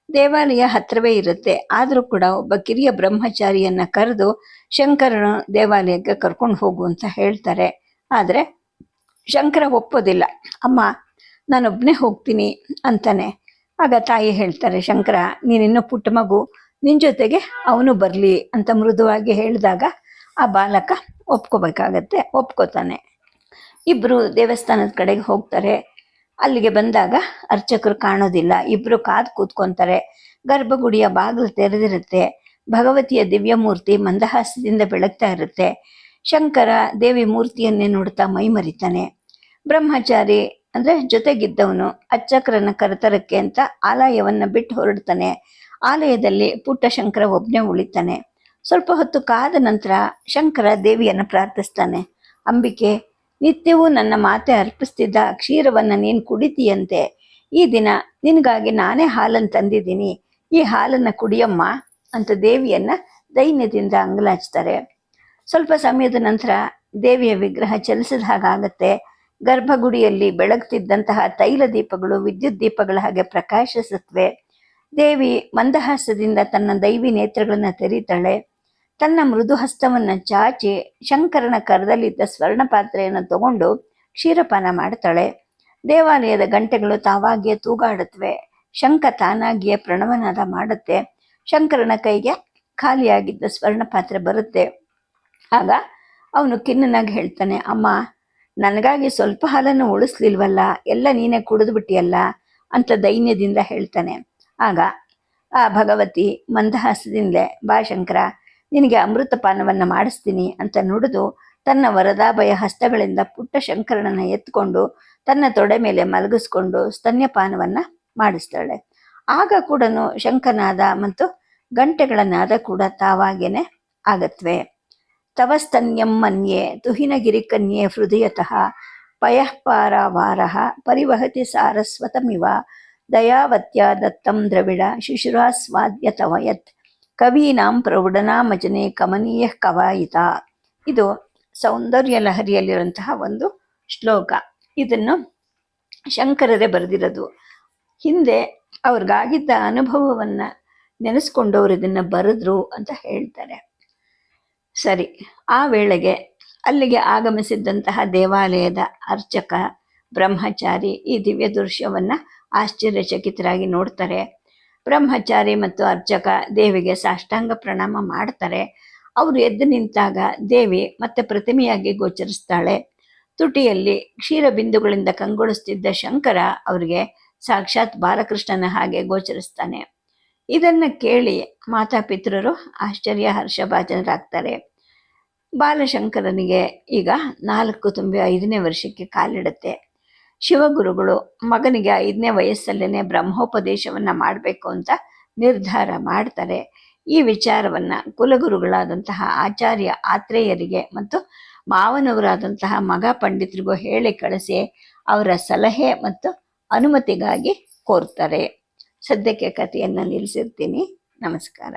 ದೇವಾಲಯ ಹತ್ರವೇ ಇರುತ್ತೆ. ಆದರೂ ಕೂಡ ಒಬ್ಬ ಕಿರಿಯ ಬ್ರಹ್ಮಚಾರಿಯನ್ನ ಕರೆದು ಶಂಕರನು ದೇವಾಲಯಕ್ಕೆ ಕರ್ಕೊಂಡು ಹೋಗು ಅಂತ ಹೇಳ್ತಾರೆ. ಆದರೆ ಶಂಕರ ಒಪ್ಪೋದಿಲ್ಲ. ಅಮ್ಮ ನಾನೊಬ್ಬನೇ ಹೋಗ್ತೀನಿ ಅಂತಾನೆ. ಆಗ ತಾಯಿ ಹೇಳ್ತಾರೆ, ಶಂಕರ ನೀನಿನ್ನೂ ಪುಟ್ಟ ಮಗು, ನಿನ್ನ ಜೊತೆಗೆ ಅವನು ಬರಲಿ ಅಂತ ಮೃದುವಾಗಿ ಹೇಳಿದಾಗ ಆ ಬಾಲಕ ಒಪ್ಕೋಬೇಕಾಗತ್ತೆ. ಒಪ್ಕೋತಾನೆ. ಇಬ್ರು ದೇವಸ್ಥಾನದ ಕಡೆಗೆ ಹೋಗ್ತಾರೆ. ಅಲ್ಲಿಗೆ ಬಂದಾಗ ಅರ್ಚಕರು ಕಾಣೋದಿಲ್ಲ. ಇಬ್ರು ಕಾದು ಕೂತ್ಕೊಂತಾರೆ. ಗರ್ಭಗುಡಿಯ ಬಾಗಿಲು ತೆರೆದಿರುತ್ತೆ. ಭಗವತಿಯ ದಿವ್ಯ ಮೂರ್ತಿ ಮಂದಹಾಸದಿಂದ ಬೆಳಗ್ತಾ ಇರುತ್ತೆ. ಶಂಕರ ದೇವಿ ಮೂರ್ತಿಯನ್ನೇ ನೋಡ್ತಾ ಮೈ ಮರಿತಾನೆ. ಬ್ರಹ್ಮಚಾರಿ ಅಂದ್ರೆ ಜೊತೆಗಿದ್ದವನು ಅರ್ಚಕರನ್ನ ಕರೆತರಕ್ಕೆ ಅಂತ ಆಲಯವನ್ನ ಬಿಟ್ಟು ಹೊರಡ್ತಾನೆ. ಆಲಯದಲ್ಲಿ ಪುಟ್ಟ ಶಂಕರ ಒಬ್ಬನೇ ಉಳಿತಾನೆ. ಸ್ವಲ್ಪ ಹೊತ್ತು ಕಾದ ನಂತರ ಶಂಕರ ದೇವಿಯನ್ನು ಪ್ರಾರ್ಥಿಸ್ತಾನೆ. ಅಂಬಿಕೆ, ನಿತ್ಯವೂ ನನ್ನ ಮಾತೆ ಅರ್ಪಿಸ್ತಿದ್ದ ಕ್ಷೀರವನ್ನು ನೀನು ಕುಡಿತೀಯಂತೆ. ಈ ದಿನ ನಿನಗಾಗಿ ನಾನೇ ಹಾಲನ್ನು ತಂದಿದ್ದೀನಿ, ಈ ಹಾಲನ್ನು ಕುಡಿಯಮ್ಮ ಅಂತ ದೇವಿಯನ್ನ ದೈನ್ಯದಿಂದ ಅಂಗಲಾಚ್ತಾರೆ. ಸ್ವಲ್ಪ ಸಮಯದ ನಂತರ ದೇವಿಯ ವಿಗ್ರಹ ಚಲಿಸಿದ ಹಾಗಾಗತ್ತೆ. ಗರ್ಭಗುಡಿಯಲ್ಲಿ ಬೆಳಗ್ತಿದ್ದಂತಹ ತೈಲ ದೀಪಗಳು ವಿದ್ಯುತ್ ದೀಪಗಳ ಹಾಗೆ ಪ್ರಕಾಶಿಸುತ್ತವೆ. ದೇವಿ ಮಂದಹಾಸದಿಂದ ತನ್ನ ದೈವಿ ನೇತ್ರಗಳನ್ನ ತೆರೀತಾಳೆ. ತನ್ನ ಮೃದು ಹಸ್ತವನ್ನ ಚಾಚಿ ಶಂಕರನ ಕರದಲ್ಲಿದ್ದ ಸ್ವರ್ಣ ಪಾತ್ರೆಯನ್ನು ತಗೊಂಡು ಕ್ಷೀರಪಾನ ಮಾಡ್ತಾಳೆ. ದೇವಾಲಯದ ಗಂಟೆಗಳು ತಾವಾಗಿಯೇ ತೂಗಾಡುತ್ತವೆ. ಶಂಖ ತಾನಾಗಿಯೇ ಪ್ರಣವನಾದ ಮಾಡುತ್ತೆ. ಶಂಕರನ ಕೈಗೆ ಖಾಲಿಯಾಗಿದ್ದ ಸ್ವರ್ಣ ಪಾತ್ರೆ ಬರುತ್ತೆ. ಆಗ ಅವನು ಖಿನ್ನನಾಗಿ ಹೇಳ್ತಾನೆ, ಅಮ್ಮ, ನನಗಾಗಿ ಸ್ವಲ್ಪ ಹಾಲನ್ನು ಉಳಿಸ್ಲಿಲ್ವಲ್ಲ, ಎಲ್ಲ ನೀನೇ ಕುಡಿದು ಬಿಟ್ಟಿಯಲ್ಲ ಅಂತ ದೈನ್ಯದಿಂದ ಹೇಳ್ತಾನೆ. ಆಗ ಆ ಭಗವತಿ ಮಂದಹಾಸದಿಂದಲೇ, ಬಾ ಶಂಕರ, ನಿನಗೆ ಅಮೃತಪಾನವನ್ನು ಮಾಡಿಸ್ತೀನಿ ಅಂತ ನುಡಿದು ತನ್ನ ವರದಾಭಯ ಹಸ್ತಗಳಿಂದ ಪುಟ್ಟ ಶಂಕರನನ್ನ ಎತ್ಕೊಂಡು ತನ್ನ ತೊಡೆ ಮೇಲೆ ಮಲಗಿಸ್ಕೊಂಡು ಸ್ತನ್ಯಪಾನವನ್ನು ಮಾಡಿಸ್ತಾಳೆ. ಆಗ ಕೂಡ ಶಂಖನಾದ ಮತ್ತು ಗಂಟೆಗಳ ನಾದ ಕೂಡ ತಾವಾಗೇನೆ ಆಗತ್ವೆ. ತವ ಸ್ತನ್ಯಂ ಮನ್ಯೆ ತುಹಿನಗಿರಿಕನ್ಯೆ ಹೃದಯತಃ ಪಯಃಪಾರಾವಾರಃ ಪರಿವಹತಿ ಸಾರಸ್ವತಮಿವ ದಯಾವತ್ಯ ದತ್ತಂ ದ್ರವಿಡ ಶಿಶುರಾಸ್ವಾದ್ಯ ತವಯತ್ ಕವೀನಾಂ ಪ್ರೌಢನಾಮಜನೆ ಕಮನೀಯ ಕವಾಯಿತ. ಇದು ಸೌಂದರ್ಯ ಲಹರಿಯಲ್ಲಿರುವಂತಹ ಒಂದು ಶ್ಲೋಕ. ಇದನ್ನು ಶಂಕರರೇ ಬರೆದಿರೋದು. ಹಿಂದೆ ಅವ್ರಿಗಾಗಿದ್ದ ಅನುಭವವನ್ನು ನೆನೆಸ್ಕೊಂಡವ್ರು ಇದನ್ನು ಬರೆದ್ರು ಅಂತ ಹೇಳ್ತಾರೆ. ಸರಿ, ಆ ವೇಳೆಗೆ ಅಲ್ಲಿಗೆ ಆಗಮಿಸಿದ್ದಂತಹ ದೇವಾಲಯದ ಅರ್ಚಕ ಬ್ರಹ್ಮಚಾರಿ ಈ ದಿವ್ಯ ದೃಶ್ಯವನ್ನು ಆಶ್ಚರ್ಯಚಕಿತರಾಗಿ ನೋಡ್ತಾರೆ. ಬ್ರಹ್ಮಚಾರಿ ಮತ್ತು ಅರ್ಚಕ ದೇವಿಗೆ ಸಾಷ್ಟಾಂಗ ಪ್ರಣಾಮ ಮಾಡ್ತಾರೆ. ಅವರು ಎದ್ದು ನಿಂತಾಗ ದೇವಿ ಮತ್ತೆ ಪ್ರತಿಮೆಯಾಗಿ ಗೋಚರಿಸ್ತಾಳೆ. ತುಟಿಯಲ್ಲಿ ಕ್ಷೀರ ಬಿಂದುಗಳಿಂದ ಕಂಗೊಳಿಸ್ತಿದ್ದ ಶಂಕರ ಅವರಿಗೆ ಸಾಕ್ಷಾತ್ ಬಾಲಕೃಷ್ಣನ ಹಾಗೆ ಗೋಚರಿಸ್ತಾನೆ. ಇದನ್ನು ಕೇಳಿ ಮಾತಾಪಿತೃರು ಆಶ್ಚರ್ಯ ಹರ್ಷಭಾಜನರಾಗ್ತಾರೆ. ಬಾಲಶಂಕರನಿಗೆ ಈಗ 4 ತುಂಬಿ 5ನೇ ವರ್ಷಕ್ಕೆ ಕಾಲಿಡುತ್ತೆ. ಶಿವಗುರುಗಳು ಮಗನಿಗೆ 5ನೇ ವಯಸ್ಸಲ್ಲೇ ಬ್ರಹ್ಮೋಪದೇಶವನ್ನು ಮಾಡಬೇಕು ಅಂತ ನಿರ್ಧಾರ ಮಾಡ್ತಾರೆ. ಈ ವಿಚಾರವನ್ನು ಕುಲಗುರುಗಳಾದಂತಹ ಆಚಾರ್ಯ ಆತ್ರೇಯರಿಗೆ ಮತ್ತು ಮಾವನವರಾದಂತಹ ಮಗ ಪಂಡಿತರಿಗೂ ಹೇಳಿ ಕಳಿಸಿ ಅವರ ಸಲಹೆ ಮತ್ತು ಅನುಮತಿಗಾಗಿ ಕೋರ್ತಾರೆ. ಸದ್ಯಕ್ಕೆ ಕಥೆಯನ್ನು ನಿಲ್ಲಿಸಿರ್ತೀನಿ. ನಮಸ್ಕಾರ.